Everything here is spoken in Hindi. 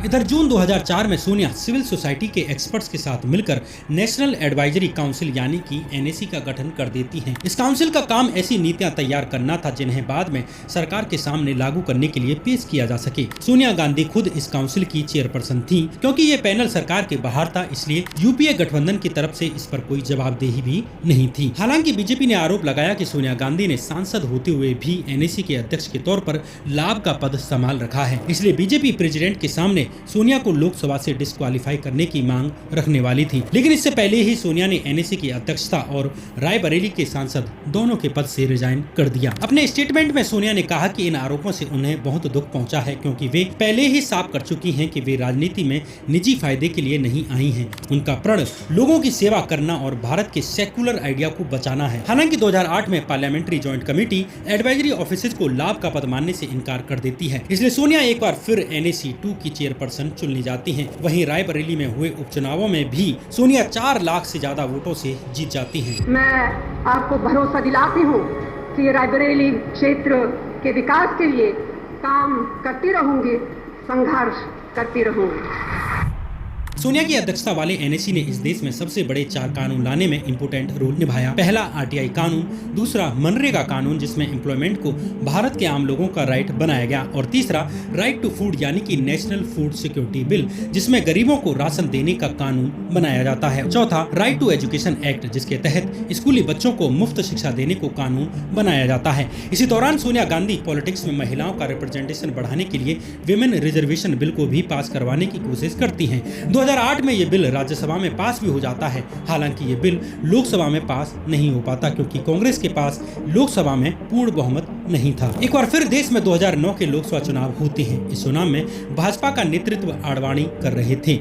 इधर जून 2004 में सोनिया सिविल सोसाइटी के एक्सपर्ट्स के साथ मिलकर नेशनल एडवाइजरी काउंसिल यानी कि एनएसी का गठन कर देती हैं। इस काउंसिल का काम ऐसी नीतियां तैयार करना था जिन्हें बाद में सरकार के सामने लागू करने के लिए पेश किया जा सके। सोनिया गांधी खुद इस काउंसिल की चेयरपर्सन थी। क्योंकि ये पैनल सरकार के बाहर था, इसलिए यूपीए गठबंधन की तरफ से इस पर कोई जवाबदेही भी नहीं थी। हालांकि बीजेपी ने आरोप लगाया कि सोनिया गांधी ने सांसद होते हुए भी एनएसी के अध्यक्ष के तौर पर लाभ का पद संभाल रखा है, इसलिए बीजेपी प्रेसिडेंट के सामने सोनिया को लोकसभा से डिस्क्वालीफाई करने की मांग रखने वाली थी। लेकिन इससे पहले ही सोनिया ने एनएसी की अध्यक्षता और रायबरेली के सांसद दोनों के पद से रिजाइन कर दिया। अपने स्टेटमेंट में सोनिया ने कहा कि इन आरोपों से उन्हें बहुत दुख पहुंचा है, क्योंकि वे पहले ही साफ कर चुकी हैं कि वे राजनीति में निजी फायदे के लिए नहीं आई हैं। उनका प्रण लोगों की सेवा करना और भारत के सेक्युलर आइडिया को बचाना है। हालांकि 2008 में parliamentary joint committee advisory officers को लाभ का पद मानने से इनकार कर देती है, इसलिए सोनिया एक बार फिर NAC 2 की चेयरपर्सन चुनी जाती हैं। वहीं रायबरेली में हुए उपचुनावों में भी सोनिया 4 लाख से ज्यादा वोटों से जीत जाती हैं। मैं आपको भरोसा दिलाती हूँ कि रायबरेली क्षेत्र के विकास के लिए काम करती रहूंगी, संघर्ष करती रहूंगी। सोनिया की अध्यक्षता वाले NAC ने इस देश में सबसे बड़े 4 कानून लाने में इम्पोर्टेंट रोल निभाया। पहला RTI कानून, दूसरा मनरेगा कानून जिसमें एम्प्लॉयमेंट को भारत के आम लोगों का राइट बनाया गया, और तीसरा राइट टू फूड यानी कि नेशनल फूड सिक्योरिटी बिल जिसमें गरीबों को राशन देने का कानून बनाया जाता है। चौथा राइट टू एजुकेशन एक्ट जिसके तहत स्कूली बच्चों को मुफ्त शिक्षा देने को कानून बनाया जाता है। इसी दौरान सोनिया गांधी पॉलिटिक्स में महिलाओं का रिप्रेजेंटेशन बढ़ाने के लिए विमेन रिजर्वेशन बिल को भी पास करवाने की कोशिश करती हैं। 2008 में ये बिल राज्यसभा में पास भी हो जाता है। हालांकि ये बिल लोकसभा में पास नहीं हो पाता, क्योंकि कांग्रेस के पास लोकसभा में पूर्ण बहुमत नहीं था। एक बार फिर देश में 2009 के लोकसभा चुनाव होते हैं। इस चुनाव में भाजपा का नेतृत्व आडवाणी कर रहे थे।